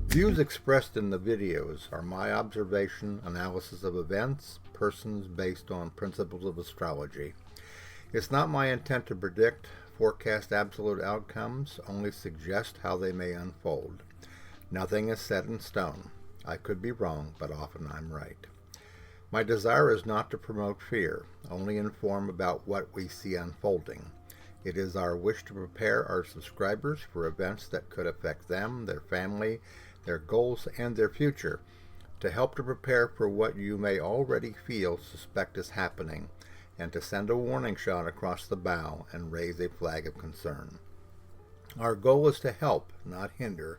Views expressed in the videos are my observation, analysis of events, persons based on principles of astrology. It's not my intent to predict, forecast absolute outcomes, only suggest how they may unfold. Nothing is set in stone. I could be wrong, but often I'm right. My desire is not to promote fear, only inform about what we see unfolding. It is our wish to prepare our subscribers for events that could affect them, their family, their goals, and their future, to help to prepare for what you may already suspect is happening, and to send a warning shot across the bow and raise a flag of concern. Our goal is to help, not hinder,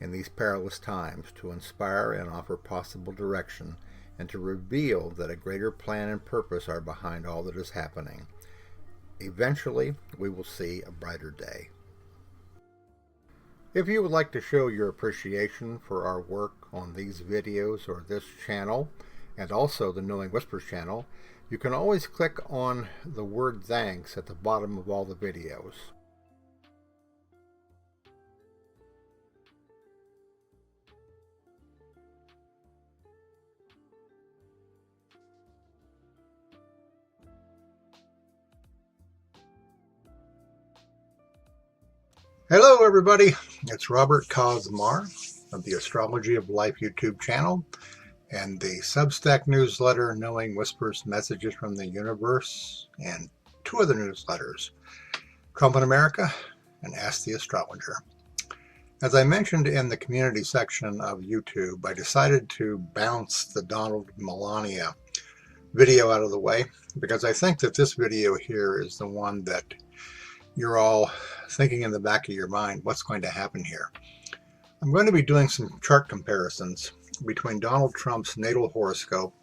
in these perilous times, to inspire and offer possible direction, and to reveal that a greater plan and purpose are behind all that is happening. Eventually, we will see a brighter day. If you would like to show your appreciation for our work on these videos or this channel, and also the Knowing Whispers channel, you can always click on the word thanks at the bottom of all the videos. Hello everybody, it's Robert Cosmar of the Astrology of Life YouTube channel and the Substack newsletter Knowing Whispers Messages from the Universe, and two other newsletters, Trump in America and Ask the Astrologer. As I mentioned in the community section of YouTube, I decided to bounce the Donald Melania video out of the way because I think that this video here is the one that you're all thinking in the back of your mind, what's going to happen here? I'm going to be doing some chart comparisons between Donald Trump's natal horoscope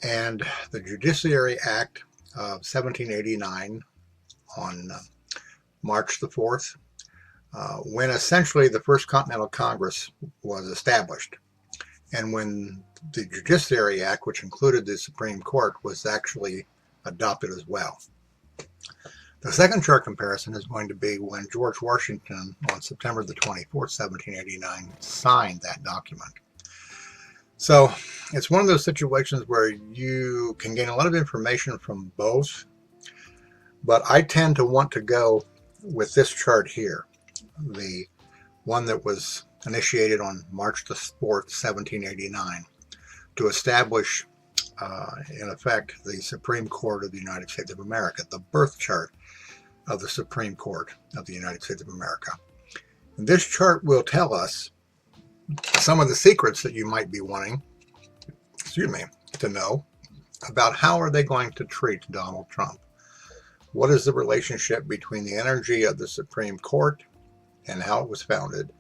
and the Judiciary Act of 1789 on March the 4th, when essentially the First Continental Congress was established, and when the Judiciary Act, which included the Supreme Court, was actually adopted as well. The second chart comparison is going to be when George Washington, on September the 24th, 1789, signed that document. So it's one of those situations where you can gain a lot of information from both, but I tend to want to go with this chart here, the one that was initiated on March the 4th, 1789, to establish, in effect, the Supreme Court of the United States of America, the birth chart of the Supreme Court of the United States of America. And this chart will tell us some of the secrets that you might be wanting, to know about how are they going to treat Donald Trump. What is the relationship between the energy of the Supreme Court and how it was founded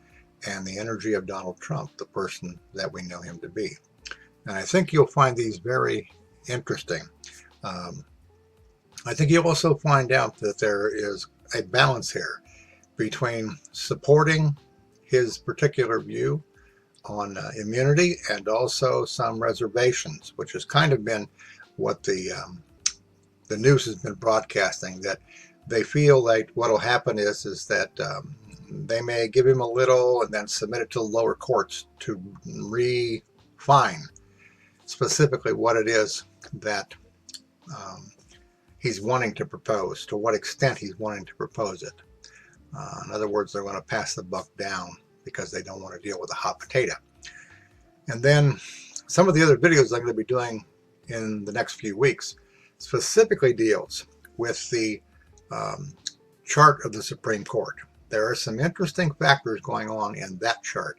and the energy of Donald Trump, the person that we know him to be? And I think you'll find these very interesting. I think you'll also find out that there is a balance here between supporting his particular view on immunity and also some reservations, which has kind of been what the news has been broadcasting, that they feel like what will happen is that they may give him a little and then submit it to the lower courts to refine specifically what it is that he's wanting to propose, to what extent he's wanting to propose it. In other words, they're going to pass the buck down because they don't want to deal with a hot potato. And then some of the other videos I'm going to be doing in the next few weeks specifically deals with the chart of the Supreme Court. There are some interesting factors going on in that chart,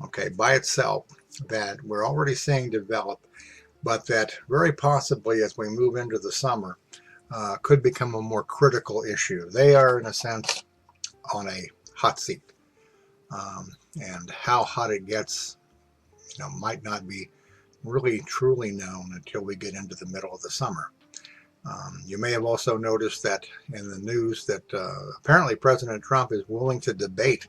okay, by itself, that we're already seeing develop, but that very possibly as we move into the summer could become a more critical issue. They are, in a sense, on a hot seat. And how hot it gets, might not be really truly known until we get into the middle of the summer. You may have also noticed that in the news that apparently President Trump is willing to debate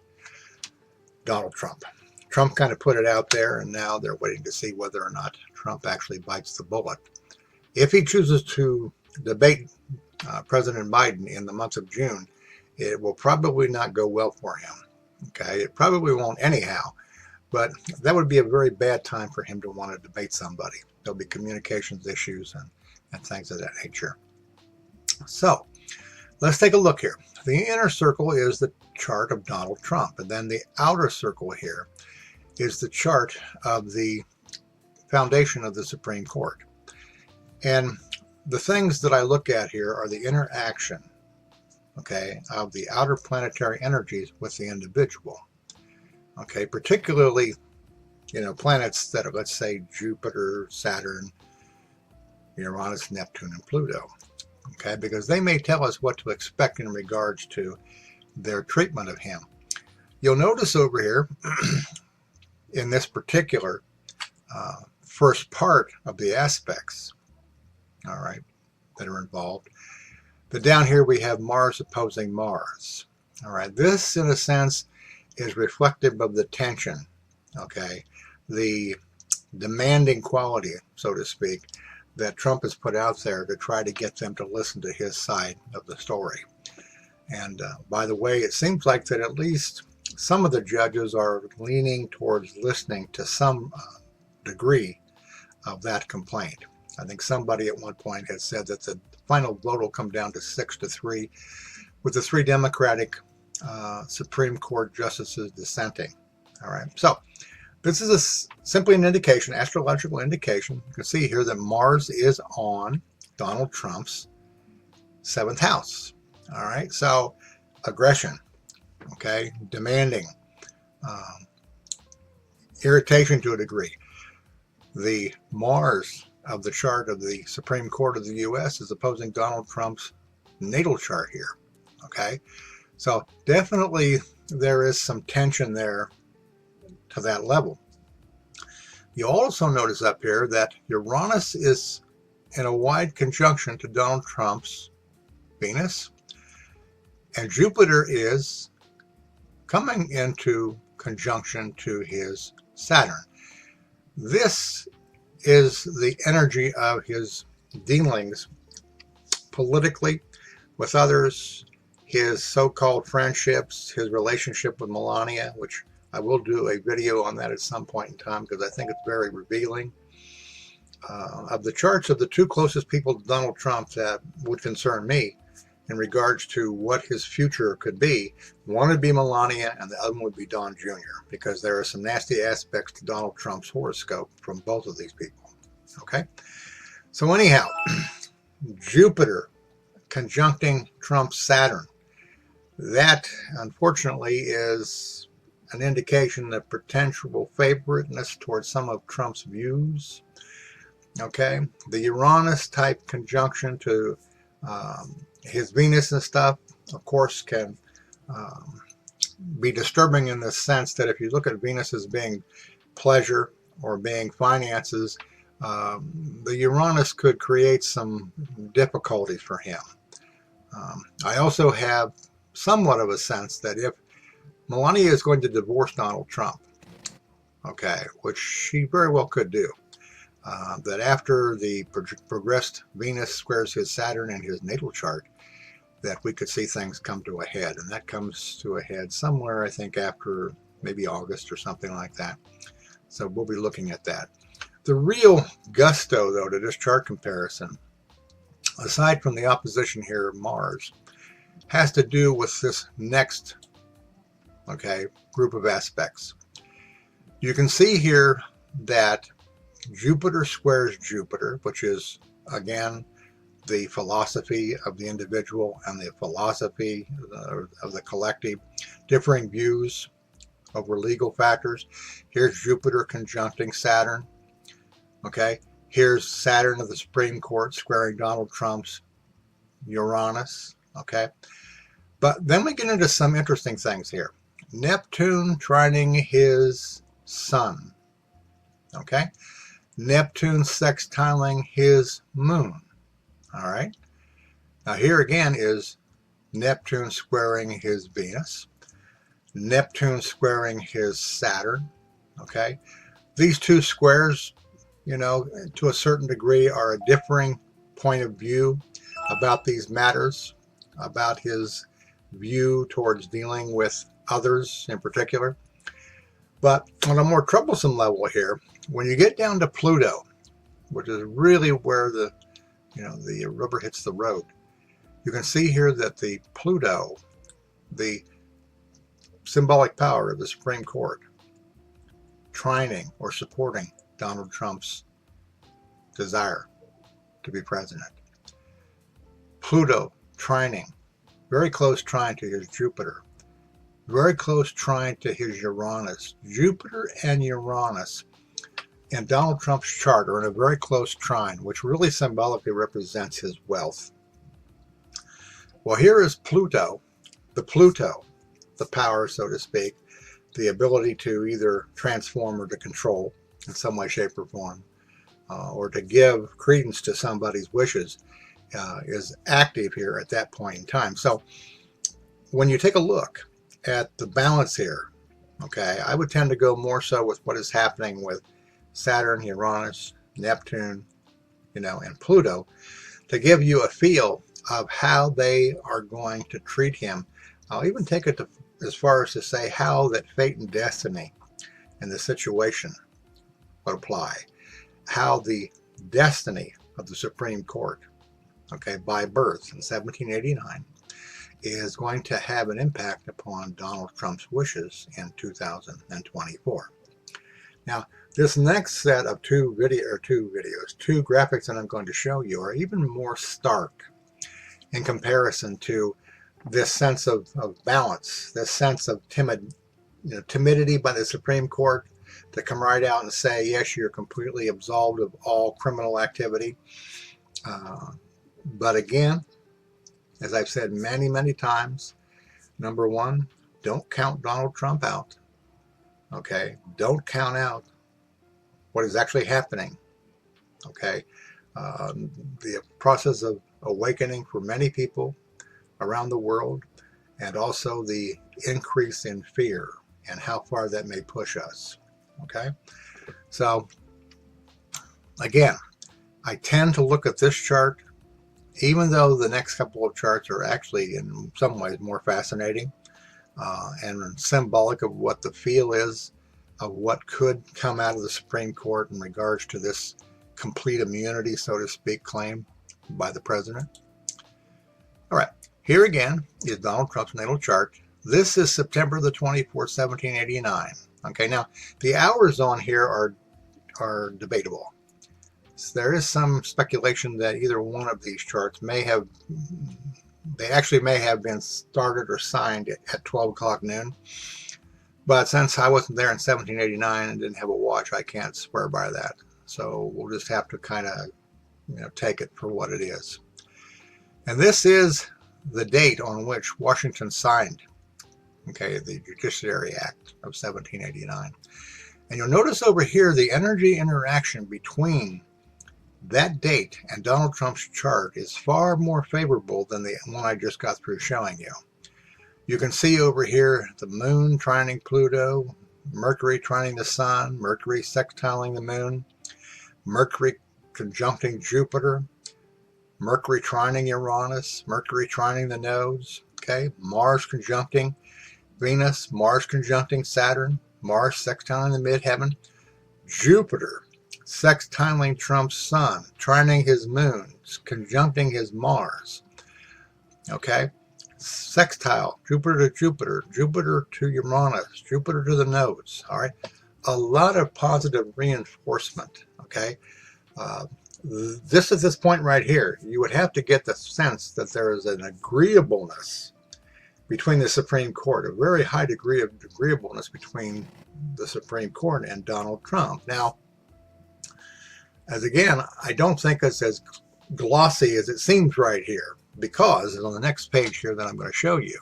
Donald Trump. Trump kind of put it out there, and now they're waiting to see whether or not Trump actually bites the bullet. If he chooses to debate President Biden in the month of June, it will probably not go well for him. Okay, it probably won't anyhow, but that would be a very bad time for him to want to debate somebody. There'll be communications issues and things of that nature. So let's take a look here. The inner circle is the chart of Donald Trump, and then the outer circle here is the chart of the foundation of the Supreme Court. And the things that I look at here are the interaction, okay, of the outer planetary energies with the individual. Okay, particularly, planets that are, let's say, Jupiter, Saturn, Uranus, Neptune, and Pluto. Okay, because they may tell us what to expect in regards to their treatment of him. You'll notice over here in this particular first part of the aspects, all right, that are involved, that down here we have Mars opposing Mars. All right, this in a sense is reflective of the tension, okay, the demanding quality, so to speak, that Trump has put out there to try to get them to listen to his side of the story. And by the way, it seems like that at least some of the judges are leaning towards listening to some degree of that complaint. I think somebody at one point had said that the final vote will come down to 6-3, with the 3 Democratic Supreme Court justices dissenting. All right, so this is simply an indication, astrological indication. You can see here that Mars is on Donald Trump's 7th house. All right, so aggression, okay, demanding, irritation to a degree. The Mars of the chart of the Supreme Court of the U.S. is opposing Donald Trump's natal chart here, okay? So definitely there is some tension there to that level. You also notice up here that Uranus is in a wide conjunction to Donald Trump's Venus, and Jupiter is coming into conjunction to his Saturn. This is the energy of his dealings politically with others, his so-called friendships, his relationship with Melania, which I will do a video on that at some point in time because I think it's very revealing. Of the charts of the 2 closest people to Donald Trump that would concern me in regards to what his future could be, one would be Melania and the other one would be Don Jr., because there are some nasty aspects to Donald Trump's horoscope from both of these people. Okay? So anyhow, Jupiter conjuncting Trump's Saturn. That, unfortunately, is an indication of potential favoriteness towards some of Trump's views. Okay? The Uranus-type conjunction to his Venus and stuff, of course, can be disturbing in the sense that if you look at Venus as being pleasure or being finances, the Uranus could create some difficulties for him. I also have somewhat of a sense that if Melania is going to divorce Donald Trump, okay, which she very well could do, that after the progressed Venus squares his Saturn in his natal chart, that we could see things come to a head. And that comes to a head somewhere, I think, after maybe August or something like that. So we'll be looking at that. The real gusto, though, to this chart comparison, aside from the opposition here of Mars, has to do with this next, okay, group of aspects. You can see here that Jupiter squares Jupiter, which is, again, the philosophy of the individual and the philosophy of the collective, differing views over legal factors. Here's Jupiter conjuncting Saturn. Okay, here's Saturn of the Supreme Court squaring Donald Trump's Uranus. Okay, but then we get into some interesting things here. Neptune trining his Sun. Okay, Neptune sextiling his Moon. All right. Now here again is Neptune squaring his Venus, Neptune squaring his Saturn. Okay. These 2 squares, to a certain degree are a differing point of view about these matters, about his view towards dealing with others in particular. But on a more troublesome level here, when you get down to Pluto, which is really where the rubber hits the road, you can see here that the Pluto, the symbolic power of the Supreme Court, trining or supporting Donald Trump's desire to be president. Pluto trining, very close trine to his Jupiter, very close trine to his Uranus. Jupiter and Uranus in Donald Trump's chart are in a very close trine, which really symbolically represents his wealth. Well, here is Pluto, the power, so to speak, the ability to either transform or to control in some way, shape, or form, or to give credence to somebody's wishes, is active here at that point in time. So when you take a look at the balance here, okay, I would tend to go more so with what is happening with Saturn, Uranus, Neptune, and Pluto, to give you a feel of how they are going to treat him. I'll even take it as far as to say how that fate and destiny and the situation would apply, how the destiny of the Supreme Court, okay, by birth in 1789, is going to have an impact upon Donald Trump's wishes in 2024. Now, this next set of two graphics that I'm going to show you are even more stark in comparison to this sense of balance, this sense of timidity by the Supreme Court to come right out and say, yes, you're completely absolved of all criminal activity. But again, as I've said many, many times, number one, don't count Donald Trump out. Okay, don't count out what is actually happening. Okay, the process of awakening for many people around the world, and also the increase in fear and how far that may push us. Okay, so again, I tend to look at this chart, even though the next couple of charts are actually in some ways more fascinating and symbolic of what the feel is of what could come out of the Supreme Court in regards to this complete immunity, so to speak, claim by the president. All right, here again is Donald Trump's natal chart. This is September the 24th, 1789. Okay, now the hours on here are debatable. So there is some speculation that either one of these charts may have been started or signed at 12 o'clock noon. But since I wasn't there in 1789 and didn't have a watch, I can't swear by that. So we'll just have to kind of take it for what it is. And this is the date on which Washington signed, okay, the Judiciary Act of 1789. And you'll notice over here the energy interaction between that date and Donald Trump's chart is far more favorable than the one I just got through showing you. You can see over here the moon trining Pluto, Mercury trining the sun, Mercury sextiling the moon, Mercury conjuncting Jupiter, Mercury trining Uranus, Mercury trining the nodes, okay, Mars conjuncting Venus, Mars conjuncting Saturn, Mars sextiling the midheaven, Jupiter sextiling Trump's sun, trining his moon, conjuncting his Mars, okay, sextile, Jupiter to Jupiter, Jupiter to Uranus, Jupiter to the nodes, all right, a lot of positive reinforcement, okay. This at this point right here, you would have to get the sense that there is an agreeableness between the Supreme Court, a very high degree of agreeableness between the Supreme Court and Donald Trump. Now, as again, I don't think it's as glossy as it seems right here, because on the next page here that I'm going to show you,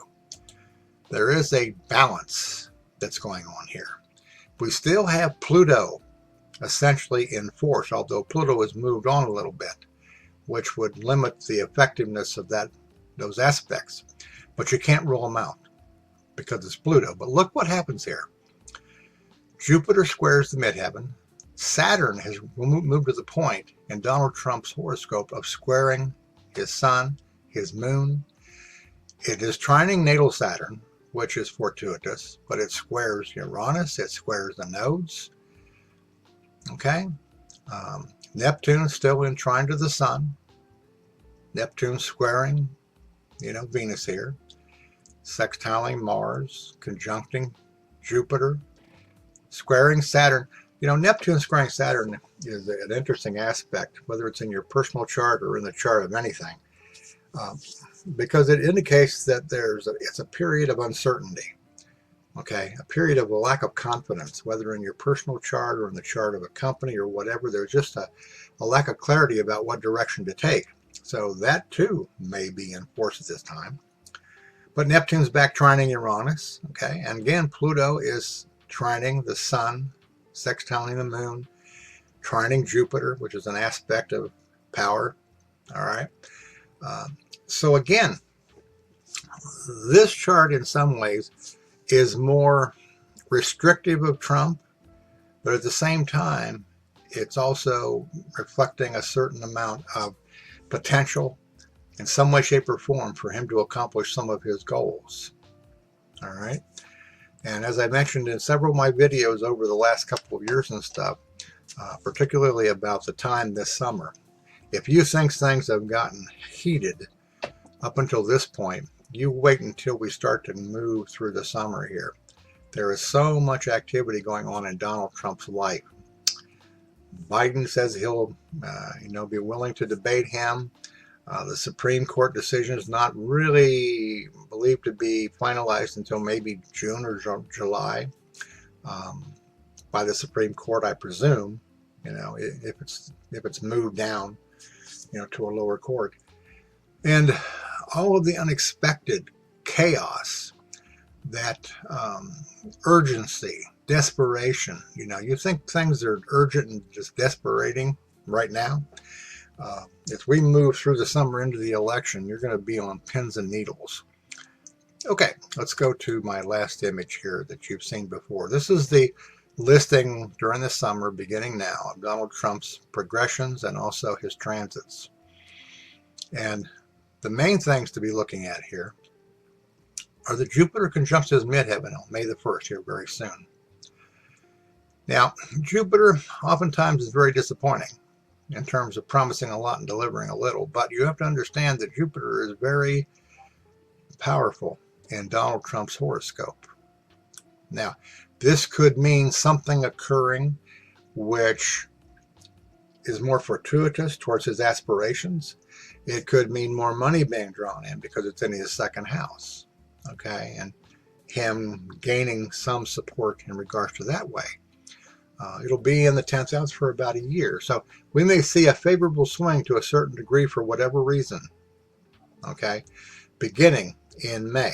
there is a balance that's going on here. We still have Pluto essentially in force, although Pluto has moved on a little bit, which would limit the effectiveness of those aspects. But you can't rule them out because it's Pluto. But look what happens here. Jupiter squares the midheaven. Saturn has moved to the point in Donald Trump's horoscope of squaring his sun, his moon. It is trining natal Saturn, which is fortuitous, but it squares Uranus, it squares the nodes. Okay, Neptune still in trine to the Sun. Neptune squaring, Venus here, sextiling Mars, conjuncting Jupiter, squaring Saturn. Neptune squaring Saturn is an interesting aspect, whether it's in your personal chart or in the chart of anything, because it indicates that it's a period of uncertainty. Okay, a period of a lack of confidence, whether in your personal chart or in the chart of a company or whatever. There's just a lack of clarity about what direction to take. So that too may be in force at this time. But Neptune's back trining Uranus. Okay, and again, Pluto is trining the Sun, sextiling the Moon, trining Jupiter, which is an aspect of power. All right. So again, this chart in some ways is more restrictive of Trump, but at the same time, it's also reflecting a certain amount of potential in some way, shape, or form for him to accomplish some of his goals. All right. And as I mentioned in several of my videos over the last couple of years and stuff, particularly about the time this summer, if you think things have gotten heated up until this point, you wait until we start to move through the summer here. There is so much activity going on in Donald Trump's life. Biden says he'll, be willing to debate him. The Supreme Court decision is not really believed to be finalized until maybe June or July by the Supreme Court, I presume. If it's moved down, to a lower court, and all of the unexpected chaos, that urgency, desperation. You think things are urgent and just desperating right now. As we move through the summer into the election, you're going to be on pins and needles. Okay, let's go to my last image here that you've seen before. This is the listing during the summer, beginning now, of Donald Trump's progressions and also his transits. And the main things to be looking at here are the Jupiter conjunctions midheaven on May the 1st here very soon. Now, Jupiter oftentimes is very disappointing in terms of promising a lot and delivering a little, but you have to understand that Jupiter is very powerful in Donald Trump's horoscope. Now, this could mean something occurring which is more fortuitous towards his aspirations. It could mean more money being drawn in because it's in his second house, okay, and him gaining some support in regards to that way. It'll be in the 10th house for about a year. So we may see a favorable swing to a certain degree for whatever reason, okay, beginning in May,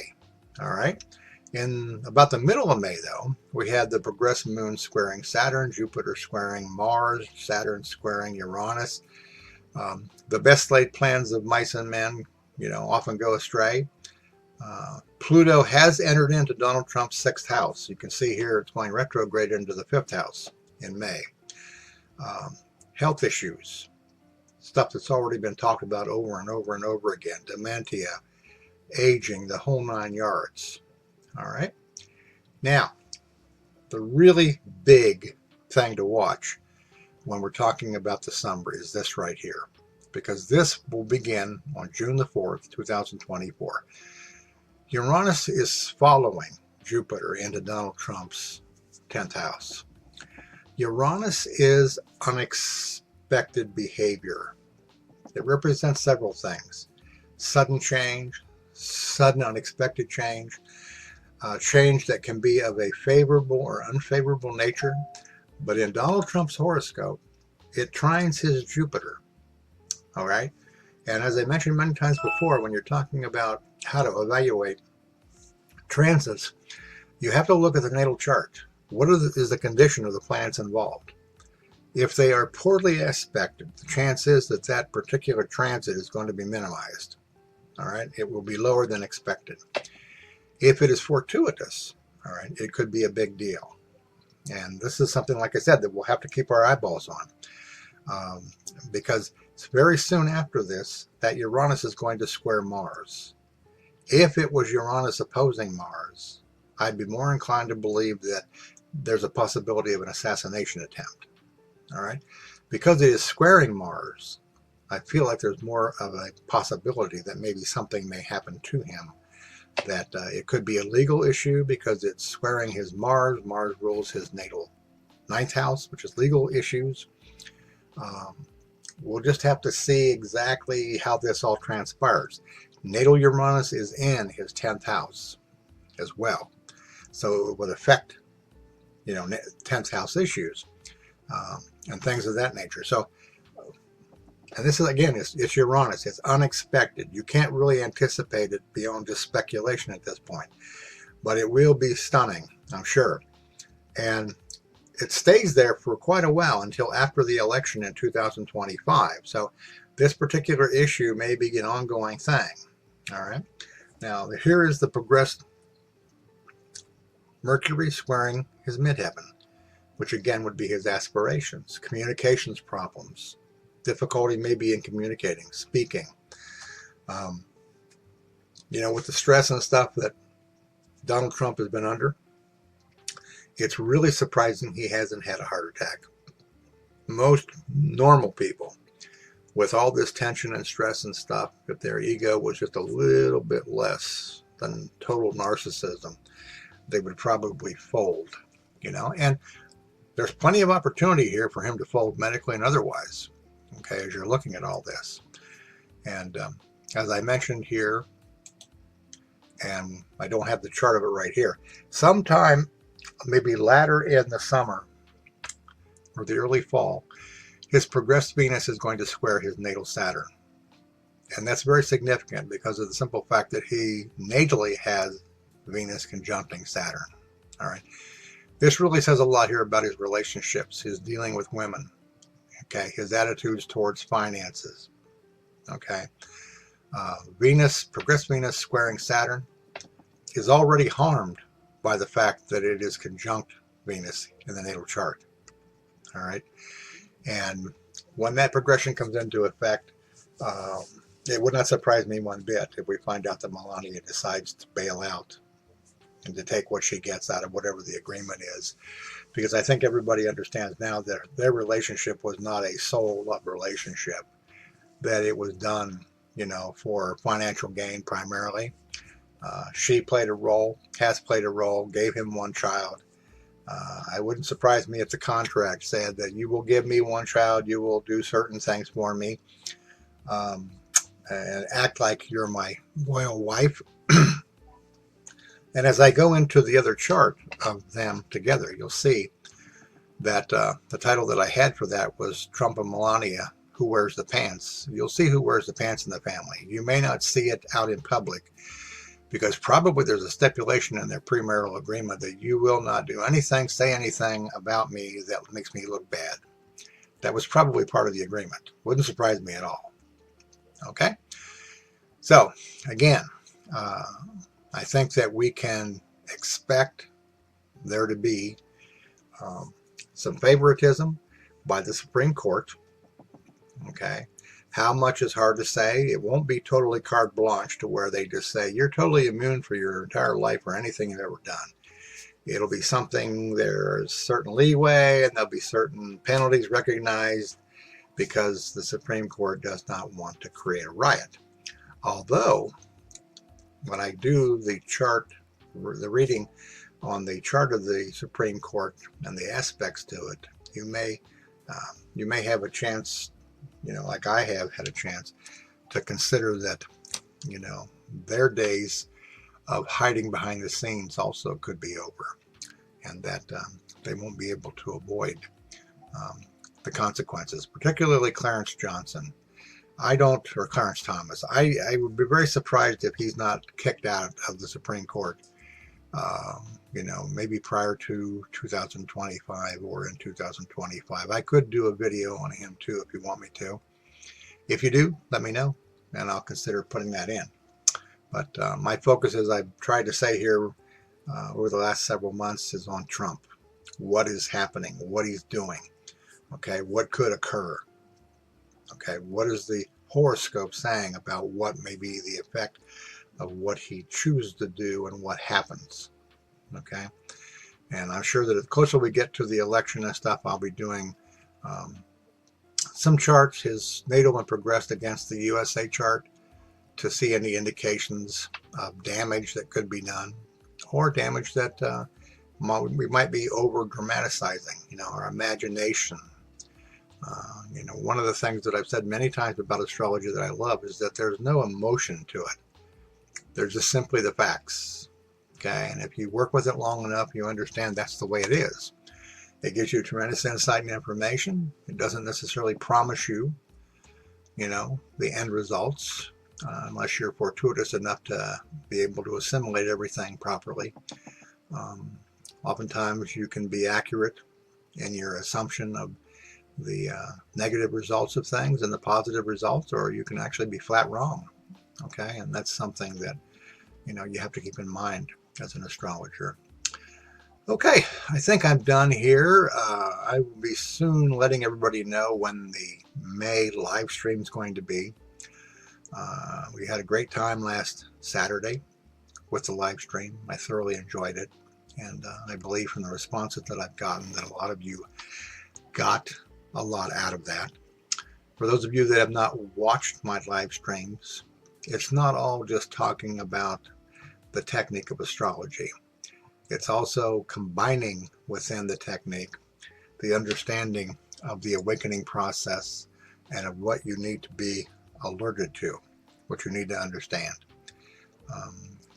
all right? In about the middle of May, though, we had the progressed moon squaring Saturn, Jupiter squaring Mars, Saturn squaring Uranus. The best laid plans of mice and men, often go astray. Pluto has entered into Donald Trump's sixth house. You can see here it's going retrograde into the fifth house in May. Health issues, stuff that's already been talked about over and over and over again, dementia, aging, the whole 9 yards. All right. Now, the really big thing to watch when we're talking about the summer is this right here, because this will begin on June the 4th, 2024. Uranus is following Jupiter into Donald Trump's 10th house. Uranus is unexpected behavior. It represents several things: sudden change, sudden unexpected change, change that can be of a favorable or unfavorable nature. But in Donald Trump's horoscope, it trines his Jupiter. All right. And as I mentioned many times before, when you're talking about how to evaluate transits, you have to look at the natal chart. What is the condition of the planets involved? If they are poorly aspected, the chance is that that particular transit is going to be minimized. All right. It will be lower than expected. If it is fortuitous, all right, it could be a big deal. And this is something, like I said, that we'll have to keep our eyeballs on, because it's very soon after this that Uranus is going to square Mars. If it was Uranus opposing Mars, I'd be more inclined to believe that there's a possibility of an assassination attempt. All right. Because it is squaring Mars, I feel like there's more of a possibility that maybe something may happen to him. That it could be a legal issue because it's squaring his Mars. Mars rules his natal ninth house, which is legal issues. We'll just have to see exactly how this all transpires. Natal Uranus is in his 10th house as well. So it would affect, 10th house issues and things of that nature. So, and this is, again, it's Uranus. It's unexpected. You can't really anticipate it beyond just speculation at this point. But it will be stunning, I'm sure. And it stays there for quite a while until after the election in 2025. So this particular issue may be an ongoing thing. All right. Now, here is the progressed Mercury squaring his midheaven, which again would be his aspirations, communications problems, difficulty maybe in communicating, speaking. With the stress and stuff that Donald Trump has been under, it's really surprising he hasn't had a heart attack. Most normal people, with all this tension and stress and stuff, if their ego was just a little bit less than total narcissism, they would probably fold, and there's plenty of opportunity here for him to fold medically and otherwise, okay, as you're looking at all this. And as I mentioned here, and I don't have the chart of it right here, sometime maybe latter in the summer or the early fall, his progressed Venus is going to square his natal Saturn. And that's very significant because of the simple fact that he natally has Venus conjuncting Saturn. All right. This really says a lot here about his relationships, his dealing with women, okay, his attitudes towards finances, okay. Progressed Venus squaring Saturn is already harmed by the fact that it is conjunct Venus in the natal chart. All right. And when that progression comes into effect, it would not surprise me one bit if we find out that Melania decides to bail out and to take what she gets out of whatever the agreement is. Because I think everybody understands now that their relationship was not a soul love relationship, that it was done, for financial gain primarily. She played a role, has played a role, gave him one child. It wouldn't surprise me if the contract said that you will give me one child, you will do certain things for me, and act like you're my loyal wife. And as I go into the other chart of them together, you'll see that the title that I had for that was Trump and Melania, Who Wears the Pants? You'll see who wears the pants in the family. You may not see it out in public because probably there's a stipulation in their premarital agreement that you will not do anything, say anything about me that makes me look bad. That was probably part of the agreement. Wouldn't surprise me at all. Okay? So, again, I think that we can expect there to be some favoritism by the Supreme Court. Okay? How much is hard to say. It won't be totally carte blanche to where they just say, you're totally immune for your entire life or anything you've ever done. It'll be something, there's certain leeway and there'll be certain penalties recognized because the Supreme Court does not want to create a riot. Although, when I do the chart, the reading on the chart of the Supreme Court and the aspects to it, you may have a chance, like I have had a chance to consider that, their days of hiding behind the scenes also could be over, and that they won't be able to avoid the consequences, particularly Clarence Johnson. Or Clarence Thomas. I would be very surprised if he's not kicked out of the Supreme Court, maybe prior to 2025 or in 2025. I could do a video on him too if you want me to. If you do, let me know, and I'll consider putting that in. But my focus, as I've tried to say here over the last several months, is on Trump. What is happening? What he's doing? Okay, what could occur? Okay, what is the horoscope saying about what may be the effect of what he chooses to do and what happens. Okay. And I'm sure that the closer we get to the election and stuff, I'll be doing some charts, his natal and progressed against the USA chart, to see any indications of damage that could be done, or damage that we might be over dramatizing, our imagination. One of the things that I've said many times about astrology that I love is that there's no emotion to it. There's just simply the facts. Okay. And if you work with it long enough, you understand that's the way it is. It gives you tremendous insight and information. It doesn't necessarily promise you, the end results, unless you're fortuitous enough to be able to assimilate everything properly. Oftentimes you can be accurate in your assumption of the negative results of things and the positive results, or you can actually be flat wrong. Okay, and that's something that you have to keep in mind as an astrologer. Okay, I think I'm done here. I will be soon letting everybody know when the May live stream is going to be. We had a great time last Saturday with the live stream. I thoroughly enjoyed it, and I believe from the responses that I've gotten that a lot of you got a lot out of that. For those of you that have not watched my live streams, it's not all just talking about the technique of astrology. It's also combining within the technique the understanding of the awakening process and of what you need to be alerted to, what you need to understand.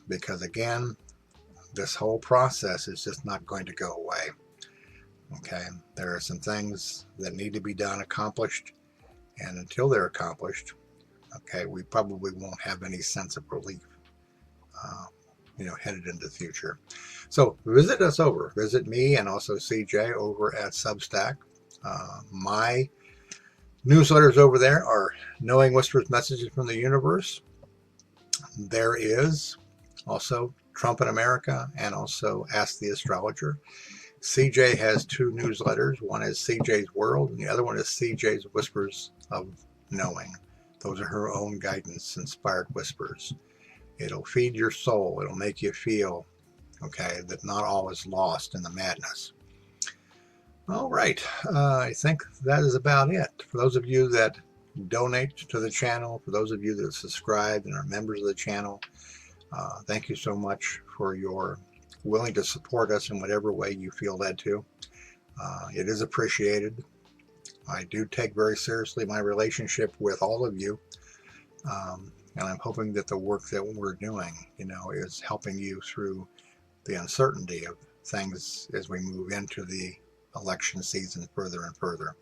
Because again, this whole process is just not going to go away. Okay, there are some things that need to be done, accomplished, and until they're accomplished, okay, we probably won't have any sense of relief, headed into the future. So visit us over. Visit me and also CJ over at Substack. My newsletters over there are Knowing Whispers Messages from the Universe. There is also Trump in America and also Ask the Astrologer. CJ has two newsletters. One is CJ's World and the other one is CJ's Whispers of Knowing. Those are her own guidance inspired whispers. It'll feed your soul. It'll make you feel, okay, that not all is lost in the madness. All right. I think that is about it. For those of you that donate to the channel, for those of you that subscribe and are members of the channel, thank you so much for your willing to support us in whatever way you feel led to. It is appreciated. I do take very seriously my relationship with all of you. And I'm hoping that the work that we're doing, is helping you through the uncertainty of things as we move into the election season further and further.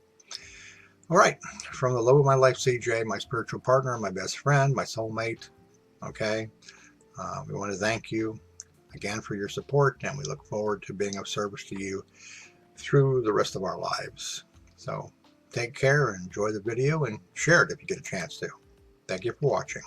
All right. From the love of my life, CJ, my spiritual partner, my best friend, my soulmate. Okay. We want to thank you again for your support, and we look forward to being of service to you through the rest of our lives. So take care and enjoy the video and share it if you get a chance to. Thank you for watching.